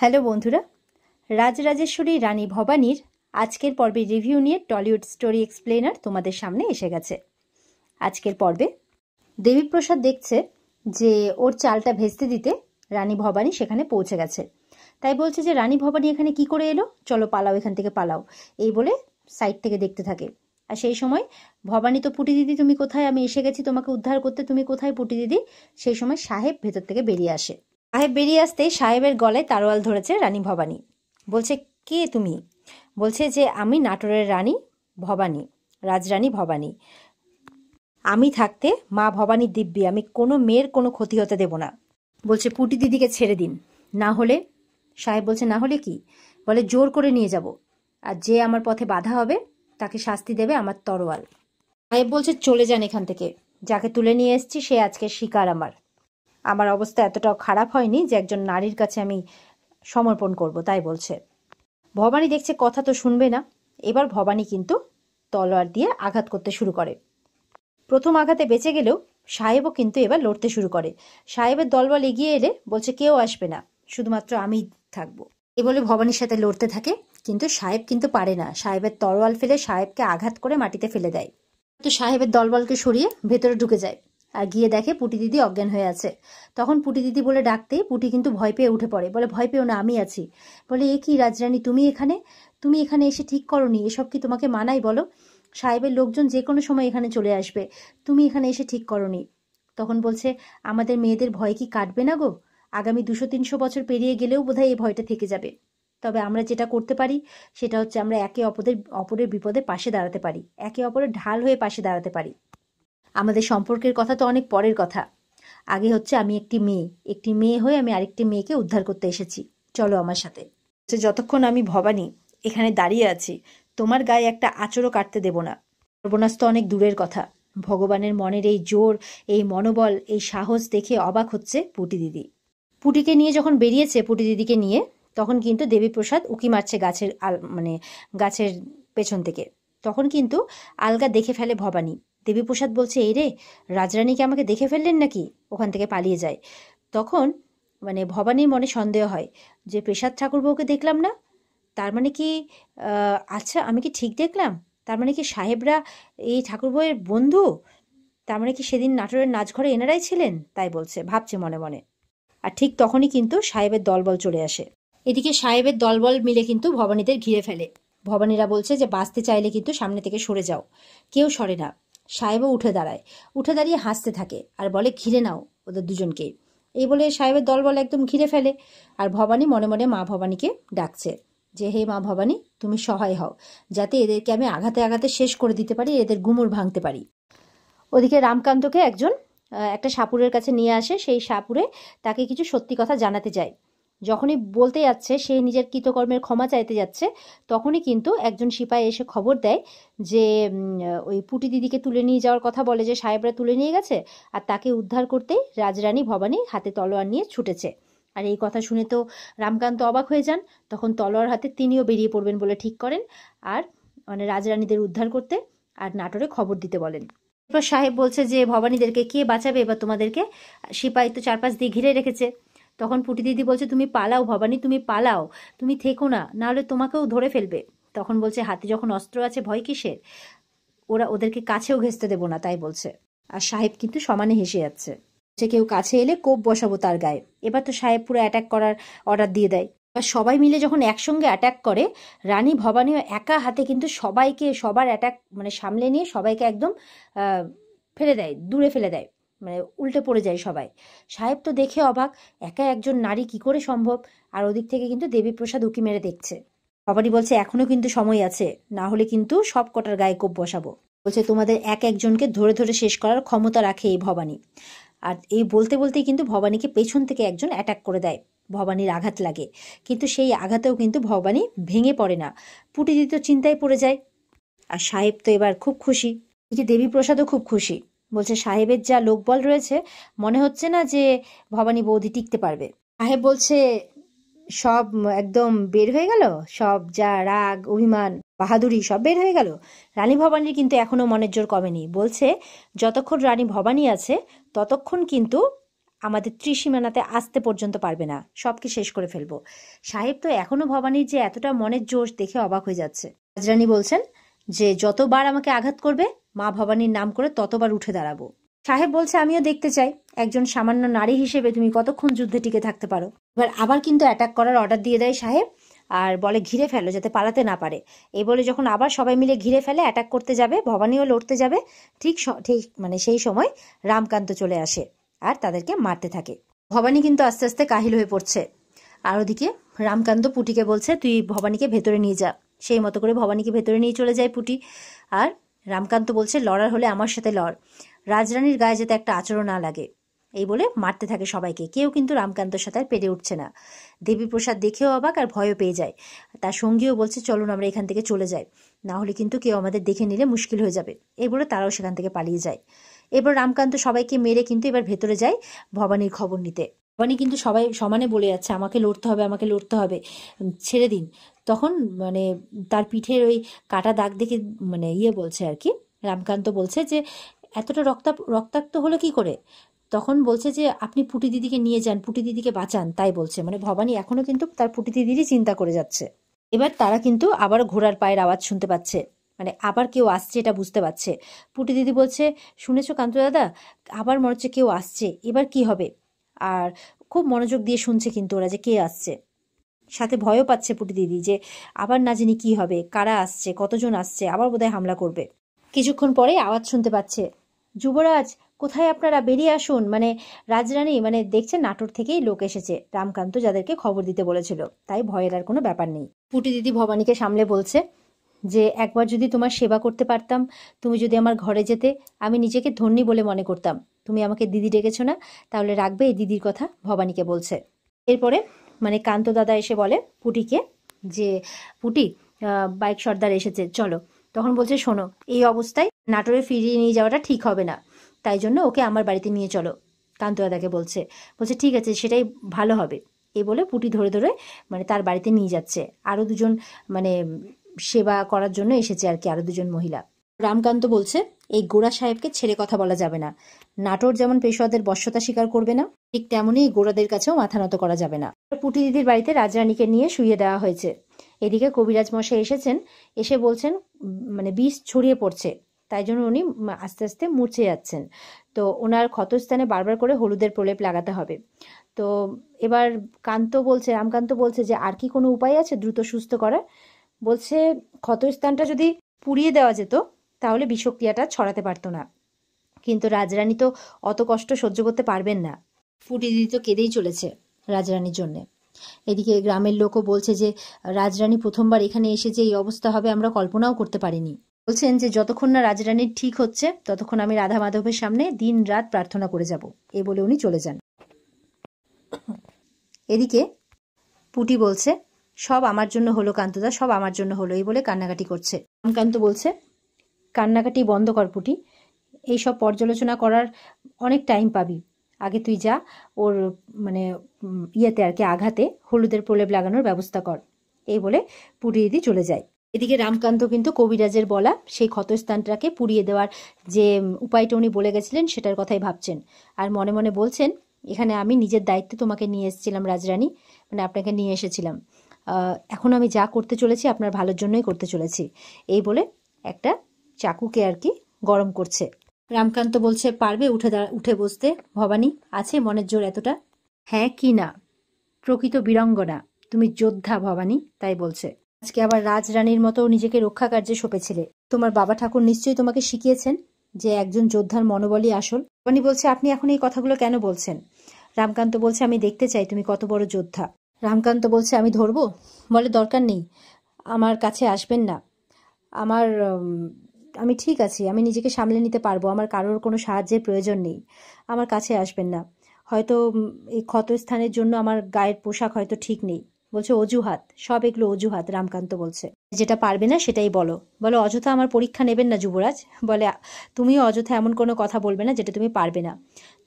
Hello বন্ধুরা, রাজরাজেশ্বরী রানী ভবানীর আজকের পর্বে রিভিউ নিয়ে টলিউড স্টোরি এক্সপ্লেনার তোমাদের সামনে এসে গেছে। আজকের পর্বে দেবীপ্রসাদ দেখছে যে ওর চালটা ভেস্তে দিতে রানী ভবানী সেখানে পৌঁছে গেছে। তাই বলছে যে রানী ভবানী এখানে কি করে এলো, চলো পালাও, এখান থেকে পালাও, এই বলে সাইড থেকে দেখতে থাকে। আর সেই সময় ভবানী তো, পুটি দিদি তুমি কোথায়, আমি এসে গেছি তোমাকে উদ্ধার করতে, তুমি কোথায় পুটি দিদি। সেই সময় সাহেব ভেতর থেকে বেরিয়ে আসে। সাহেব বেরিয়ে আসতেই সাহেবের গলায় তারোয়াল ধরেছে রানী ভবানী। বলছে, কে তুমি? বলছে যে আমি নাটোরের রানী ভবানী, রাজরানী ভবানী। আমি থাকতে মা ভবানীর দিব্যি, আমি কোনো মেয়ের কোনো ক্ষতি হতে দেব না। বলছে পুটি দিদিকে ছেড়ে দিন, না হলে। সাহেব বলছে না হলে কি? বলে জোর করে নিয়ে যাব, আর যে আমার পথে বাধা হবে তাকে শাস্তি দেবে আমার তরোয়াল। সাহেব বলছে চলে যান এখান থেকে, যাকে তুলে নিয়ে এসেছি সে আজকে শিকার আমার। আমার অবস্থা এতটাও খারাপ হয়নি যে একজন নারীর কাছে আমি সমর্পণ করব, তাই বলছে। ভবানী দেখছে কথা তো শুনবে না। এবার ভবানী কিন্তু তলোয়ার দিয়ে আঘাত করতে শুরু করে। প্রথম আঘাতে বেঁচে গেলেও সাহেবও কিন্তু এবার লড়তে শুরু করে। সাহেবের দলবল এগিয়ে এলে বলছে কেউ আসবে না, শুধুমাত্র আমি থাকবো, এ বলে ভবানীর সাথে লড়তে থাকে। কিন্তু সাহেব কিন্তু পারে না। সাহেবের তরোয়াল ফেলে সাহেবকে আঘাত করে মাটিতে ফেলে দেয়। তো সাহেবের দলবলকে সরিয়ে ভেতরে ঢুকে যায় আর গিয়ে দেখে পুটি দিদি অজ্ঞান হয়ে আছে। তখন পুটি দিদি বলে ডাকতেই পুটি কিন্তু ভয় পেয়ে উঠে পড়ে। বলে ভয় পেও না, আমি আছি। বলে এ কি রাজরানী, তুমি এখানে এসে ঠিক করনি, এসব কি তোমাকে মানাই বলো? সাহেবের লোকজন যে কোনো সময় এখানে চলে আসবে, তুমি এখানে এসে ঠিক করনি। তখন বলছে আমাদের মেয়েদের ভয় কি কাটবে না গো? আগামী 200-300 বছর পেরিয়ে গেলেও বোধহয় এই ভয়টা থেকে যাবে। তবে আমরা যেটা করতে পারি সেটা হচ্ছে আমরা একে অপরের বিপদে পাশে দাঁড়াতে পারি, একে অপরের ঢাল হয়ে পাশে দাঁড়াতে পারি। আমাদের সম্পর্কের কথা তো অনেক পরের কথা। আগে হচ্ছে আমি একটি মেয়ে হয়ে আমি আরেকটি মেয়েকে উদ্ধার করতে এসেছি, চলো আমার সাথে। যতক্ষণ আমি ভবানী এখানে দাঁড়িয়ে আছি তোমার গায়ে একটা আঁচড়ও কাটতে দেব না। সর্বনাশ তো অনেক দূরের কথা। ভগবানের মনের এই জোর, এই মনোবল, এই সাহস দেখে অবাক হচ্ছে পুটি দিদি। পুটিকে নিয়ে যখন বেরিয়েছে, পুটি দিদিকে নিয়ে, তখন কিন্তু দেবীপ্রসাদ উকি মারছে গাছের পেছন থেকে। তখন কিন্তু আলগা দেখে ফেলে ভবানী। দেবীপ্রসাদ বলছে এই রে, রাজরানীকে আমাকে দেখে ফেললেন নাকি, ওখান থেকে পালিয়ে যায়। তখন ভবানীর মনে সন্দেহ হয় যে প্রসাদ ঠাকুরবাবুকে দেখলাম না, তার মানে কি আচ্ছা আমি কি ঠিক দেখলাম? তার মানে কি সাহেবরা এই ঠাকুরবাবুর বন্ধু? তার মানে কি সেদিন নাটোরের নাচঘরে এনারাই ছিলেন? তাই ভাবছে মনে মনে। আর ঠিক তখনই কিন্তু সাহেবের দলবল চলে আসে। এদিকে সাহেবের দলবল মিলে কিন্তু ভবানীদের ঘিরে ফেলে। ভবানীরা বলছে যে বাঁচতে চাইলে কিন্তু সামনে থেকে সরে যাও। কেউ সরে না। সাহেবও উঠে দাঁড়ায়, উঠে দাঁড়িয়ে হাসতে থাকে আর বলে ঘিরে নাও ওদের দুজনকে। এই বলে সাহেবের দলবল একদম ঘিরে ফেলে। আর ভবানী মনে মনে মা ভবানীকে ডাকছে যে হে মা ভবানী, তুমি সহায় হও, যাতে এদেরকে আমি আঘাতে আঘাতে শেষ করে দিতে পারি, এদের গুমর ভাঙতে পারি। ওদিকে রামকান্তকে একজন একটা সাপুরের কাছে নিয়ে আসে। সেই সাপুরে তাকে কিছু সত্যি কথা জানাতে যায়। যখনই বলতে যাচ্ছে, সে নিজের কৃতকর্মের ক্ষমা চাইতে যাচ্ছে, তখনই কিন্তু একজন সিপাহি এসে খবর দেয় যে ওই পুটি দিদিকে তুলে নিয়ে যাওয়ার কথা বলে, যে সাহেবরা তুলে নিয়ে গেছে, আর তাকে উদ্ধার করতেই রাজরানী ভবানী হাতে তলোয়ার নিয়ে ছুটেছে। আর এই কথা শুনে তো রামকান্ত অবাক হয়ে যান। তখন তলোয়ার হাতে তিনিও বেরিয়ে পড়বেন বলে ঠিক করেন, আর রাজরানীদের উদ্ধার করতে আর নাটোরে খবর দিতে বলেন। এরপর সাহেব বলছে যে ভবানীদেরকে কে বাঁচাবে এবার তোমাদেরকে? সিপাহি তো চারপাশ দিয়ে ঘিরে রেখেছে। তখন পুটি দিদি বলছে তুমি পালাও ভবানী, তুমি পালাও, তুমি থেকো না, নাহলে তোমাকেও ধরে ফেলবে। তখন বলছে হাতে যখন অস্ত্র আছে ভয় কিসের, ওদেরকে কাছেও ঘেঁচতে দেবো না, তাই বলছে। আর সাহেব কিন্তু সমানে হেসে যাচ্ছে, যে কেউ কাছে এলে কোপ বসাবো তার গায়ে। এবার তো সাহেব পুরো অ্যাটাক করার অর্ডার দিয়ে দেয়। এবার সবাই মিলে যখন একসঙ্গে অ্যাটাক করে, রানী ভবানীও একা হাতে কিন্তু সবাইকে, সবার অ্যাটাক সামলে নিয়ে সবাইকে একদম ফেলে দেয়, দূরে ফেলে দেয়, উল্টে পড়ে যায় সবাই। সাহেব তো দেখে অবাক, একা একজন নারী কি করে সম্ভব। আর ওদিক থেকে কিন্তু দেবীপ্রসাদ উকি মেরে দেখছে। ভবানী বলছে এখনো কিন্তু সময় আছে, না হলে কিন্তু সব কটার গায়ে কোপ বসাবো। বলছে তোমাদের এক একজনকে ধরে ধরে শেষ করার ক্ষমতা রাখে এই ভবানী। আর এই বলতে বলতেই কিন্তু ভবানীকে পেছন থেকে একজন অ্যাটাক করে দেয়। ভবানীর আঘাত লাগে, কিন্তু সেই আঘাতেও কিন্তু ভবানী ভেঙে পড়ে না। পুটি দিদি তো চিন্তায় পড়ে যায়। আর সাহেব তো এবার খুব খুশি, এদিকে দেবীপ্রসাদও খুব খুশি। বলছে সাহেবের যা লোকবল রয়েছে, মনে হচ্ছে না যে ভবানী বৌদি টিকতে পারবে। সাহেব বলছে সব একদম বের হয়ে গেল, সব যা রাগ অভিমান বাহাদুরি সব বের হয়ে গেল। রানী ভবানীর কিন্তু এখনো মনের জোর কমেনি। বলছে যতক্ষণ রানী ভবানী আছে ততক্ষণ কিন্তু আমাদের ত্রিসীমানাতে আসতে পর্যন্ত পারবে না, সবকে শেষ করে ফেলবো। সাহেব তো এখনো ভবানীর যে এতটা মনের জোশ দেখে অবাক হয়ে যাচ্ছে। রাজরানী বলছেন যে যতবার আমাকে আঘাত করবে মা ভবানীর নাম করে ততবার উঠে দাঁড়াবো। সাহেব বলছে আমিও দেখতে চাই একজন সামান্য নারী হিসেবে তুমি কতক্ষণ যুদ্ধে টিকে থাকতে পারো। এবার আবার কিন্তু অ্যাটাক করার অর্ডার দিয়ে দেয় সাহেব, আর বলে ঘিরে ফেলো যাতে পালাতে না পারে। এই বলে যখন আবার সবাই মিলে ঘিরে ফেলে, অ্যাটাক করতে যাবে, ভবানীও লড়তে যাবে, ঠিক মানে সেই সময় রামকান্ত চলে আসে আর তাদেরকে মারতে থাকে। ভবানী কিন্তু আস্তে আস্তে কাহিল হয়ে পড়ছে। আর ওদিকে রামকান্ত পুটিকে বলছে তুই ভবানীকে ভেতরে নিয়ে যা। সেই মতো করে ভবানীকে ভেতরে নিয়ে চলে যায় পুটি। আর রামকান্ত বলছে লড়ার হলে আমার সাথে লড়, রাজরানীর গায়ে যাতে একটা আচরণ না লাগে। এই বলে মারতে থাকে সবাইকে। কেউ কিন্তু রামকান্তর সাথে আর পেরে উঠছে না। দেবীপ্রসাদ দেখেও অবাক আর ভয়ও পেয়ে যায়। তার সঙ্গীও বলছে চলুন আমরা এখান থেকে চলে যাই, না হলে কিন্তু কেউ আমাদের দেখে নিলে মুশকিল হয়ে যাবে। এই বলে তারাও সেখান থেকে পালিয়ে যায়। এবার রামকান্ত সবাইকে মেরে কিন্তু এবার ভেতরে যায় ভবানীর খবর নিতে। ভবানী কিন্তু সবাই সমানে বলে যাচ্ছে আমাকে লড়তে হবে, আমাকে লড়তে হবে, ছেড়ে দিন। তখন মানে তার পিঠের ওই কাটা দাগ দেখে মানে বলছে আর কি, রামকান্ত বলছে যে এতটা রক্তাক্ত হলো কি করে? তখন বলছে যে আপনি পুটি দিদিকে নিয়ে যান, পুটি দিদিকে বাঁচান, তাই বলছে। মানে ভবানী এখনো কিন্তু তার পুটি দিদিরই চিন্তা করে যাচ্ছে। এবার তারা কিন্তু আবার ঘোড়ার পায়ের আওয়াজ শুনতে পাচ্ছে, মানে আবার কেউ আসছে এটা বুঝতে পারছে। পুটি দিদি বলছে শুনেছো কান্ত দাদা, আবার মনে হচ্ছে কেউ আসছে, এবার কি হবে? আর খুব মনোযোগ দিয়ে শুনছে কিন্তু ওরা যে কে আসছে। সাথে ভয়ও পাচ্ছে পুটি দিদি যে আবার না জানি কি হবে, কারা আসছে, কতজন আসছে, আবার বোধহয় হামলা করবে। কিছুক্ষণ পরে আওয়াজ শুনতে পাচ্ছে, যুবরাজ কোথায় আপনারা, বেরিয়ে আসুন। মানে রাজরানী মানে দেখছে নাটোর থেকেই লোক এসেছে, রামকান্ত যাদেরকে খবর দিতে বলেছিল, তাই ভয়ের আর কোনো ব্যাপার নেই। পুটি দিদি ভবানীকে সামলে বলছে যে একবার যদি তোমার সেবা করতে পারতাম, তুমি যদি আমার ঘরে যেতে, আমি নিজেকে ধন্যী বলে মনে করতাম। তুমি আমাকে দিদি ডেকেছো না, তাহলে রাখবে এই দিদির কথা, ভবানীকে বলছে। এরপরে মানে কান্ত দাদা এসে বলে পুটিকে যে পুটি বাইক সর্দার এসেছে চলো। তখন বলছে শোনো, এই অবস্থায় নাটোরে ফিরিয়ে নিয়ে যাওয়াটা ঠিক হবে না, তাই জন্য ওকে আমার বাড়িতে নিয়ে চলো। কান্ত দাদাকে বলছে ঠিক আছে সেটাই ভালো হবে। এই বলে পুটি ধরে ধরে মানে তার বাড়িতে নিয়ে যাচ্ছে। আরো দুজন মানে সেবা করার জন্য এসেছে আর কি, আরো দুজন মহিলা। রামকান্ত বলছে এই গোড়া সাহেবকে ছেড়ে কথা বলা যাবে না। নাটোর যেমন পেশোয়াদের বশ্যতা স্বীকার করবে না, ঠিক তেমনই গোড়াদের কাছেও মাথা নত করা যাবে না। পুটি দিদির বাড়িতে রাজরানীকে নিয়ে শুইয়ে দেওয়া হয়েছে। এদিকে কবিরাজ মশাই এসেছেন, এসে বলছেন মানে বিষ ছড়িয়ে পড়ছে, তাই জন্য উনি আস্তে আস্তে মূর্ছে যাচ্ছেন। তো ওনার ক্ষতস্থানে বারবার করে হলুদের প্রলেপ লাগাতে হবে। তো এবার রামকান্ত বলছে যে আর কি কোনো উপায় আছে দ্রুত সুস্থ করার? বলছে ক্ষতস্থানটা যদি পুড়িয়ে দেওয়া যেত তাহলে বিষক্রিয়াটা ছড়াতে পারতো না, কিন্তু রাজরানী তো অত কষ্ট সহ্য করতে পারবেন না। পুটি দিদি তো কেঁদেই চলেছে রাজরানীর জন্য। এদিকে গ্রামের লোকও বলছে যে রাজরানী প্রথমবার এখানে এসে যে এই অবস্থা হবে আমরা কল্পনাও করতে পারিনি। বলছেন যে যতক্ষণ না রাজরানীর ঠিক হচ্ছে ততক্ষণ আমি রাধা মাধবের সামনে দিন রাত প্রার্থনা করে যাব, এই বলে উনি চলে যান। এদিকে পুটি বলছে সব আমার জন্য হলো কান্তদা, সব আমার জন্য হলো, এই বলে কান্নাকাটি করছে। রামকান্ত বলছে কান্নাকাটি বন্ধ কর পুটি, এইসব পর্যালোচনা করার অনেক টাইম পাবি, আগে তুই যা ওর মানে ইয়েতে আর কি আঘাতে হলুদের প্রলেপ লাগানোর ব্যবস্থা কর। এই বলে পুড়িয়ে দিয়ে চলে যায়। এদিকে রামকান্ত কিন্তু কবিরাজের বলা সেই ক্ষতস্থানটাকে পুড়িয়ে দেওয়ার যে উপায়টা উনি বলে গেছিলেন সেটার কথাই ভাবছেন, আর মনে মনে বলছেন এখানে আমি নিজের দায়িত্বে তোমাকে নিয়ে এসেছিলাম রাজরানী, মানে আপনাকে নিয়ে এসেছিলাম, এখন আমি যা করতে চলেছি আপনার ভালোর জন্যই করতে চলেছি। এই বলে একটা চাকুকে আর কি গরম করছে। রামকান্ত বলছে পারবে উঠে বসতে ভবানী, আছে মনের জোর এতটা? হ্যাঁ কি না, প্রকৃত বীরাঙ্গনা, তুমি যোদ্ধা ভবানী, তাই বলছে। আজকে আবার রাজরানীর মতো নিজেকে রক্ষা কার্যে সঁপেছিলে, তোমার বাবা ঠাকুর নিশ্চয়ই তোমাকে শিখিয়েছেন যে একজন যোদ্ধার মনোবলই আসল। ভবানী বলছে আপনি এখন এই কথাগুলো কেন বলছেন? রামকান্ত বলছে আমি দেখতে চাই তুমি কত বড় যোদ্ধা। রামকান্ত বলছে আমি ধরবো? বলে দরকার নেই, আমার কাছে আসবেন না, আমি ঠিক আছি, আমি নিজেকে সামলে নিতে পারবো, আমার কারোর কোনো সাহায্যের প্রয়োজন নেই, আমার কাছে আসবেন না। হয়তো এই ক্ষতস্থানের জন্য আমার গায়ের পোশাক হয়তো ঠিক নেই। বলছে অজুহাত, সব এগুলো অজুহাত। রামকান্ত বলছে যেটা পারবে না সেটাই বলো। বলে অযথা আমার পরীক্ষা নেবেন না যুবরাজ, বলে তুমিও অযথা এমন কোনো কথা বলবে না যেটা তুমি পারবে না।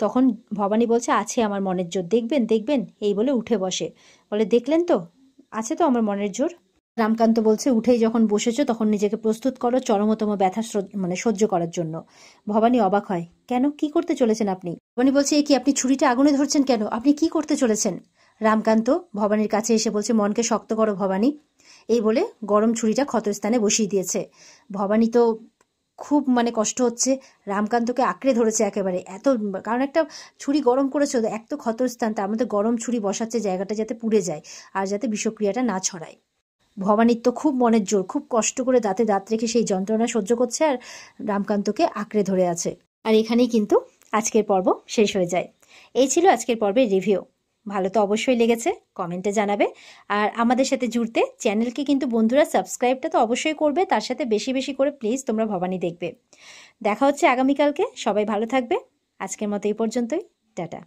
তখন ভবানী বলছে আছে আমার মনের জোর, দেখবেন দেখবেন, এই বলে উঠে বসে। বলে দেখলেন তো, আছে তো আমার মনের জোর। রামকান্ত বলছে, উঠেই যখন বসেছো তখন নিজেকে প্রস্তুত করো চরমতম ব্যথা সহ্য করার জন্য। ভবানী অবাক হয়, কেন, কি করতে চলেছেন আপনি? ভবানী বলছে, এ কি, আপনি ছুরিটা আগুনে ধরছেন কেন? আপনি কি করতে চলেছেন? রামকান্ত ভবানীর কাছে এসে বলছে, মনকে শক্ত করো ভবানী। এই বলে গরম ছুরিটা ক্ষতস্থানে বসিয়ে দিয়েছে। ভবানী তো খুব কষ্ট হচ্ছে, রামকান্তকে আঁকড়ে ধরেছে একেবারে, কারণ একটা ছুরি গরম করেছে, এক তো ক্ষতস্থান, তার মধ্যে গরম ছুরি বসাচ্ছে জায়গাটা যাতে পুড়ে যায় আর যাতে বিষক্রিয়াটা না ছড়ায়। ভবানীর তো খুব মনের জোর, খুব কষ্ট করে দাঁতে দাঁত রেখে সেই যন্ত্রণা সহ্য করছে আর রামকান্তকে আঁকড়ে ধরে আছে। আর এখানেই কিন্তু আজকের পর্ব শেষ হয়ে যায়। এই ছিল আজকের পর্বের রিভিউ। ভালো তো অবশ্যই লেগেছে, কমেন্টে জানাবে। আর আমাদের সাথে জুড়তে চ্যানেলকে কিন্তু বন্ধুরা সাবস্ক্রাইবটা তো অবশ্যই করবে, তার সাথে বেশি বেশি করে প্লিজ তোমরা ভবানী দেখবে। দেখা হচ্ছে আগামীকালকে, সবাই ভালো থাকবে। আজকের মতো এই পর্যন্তই, টাটা।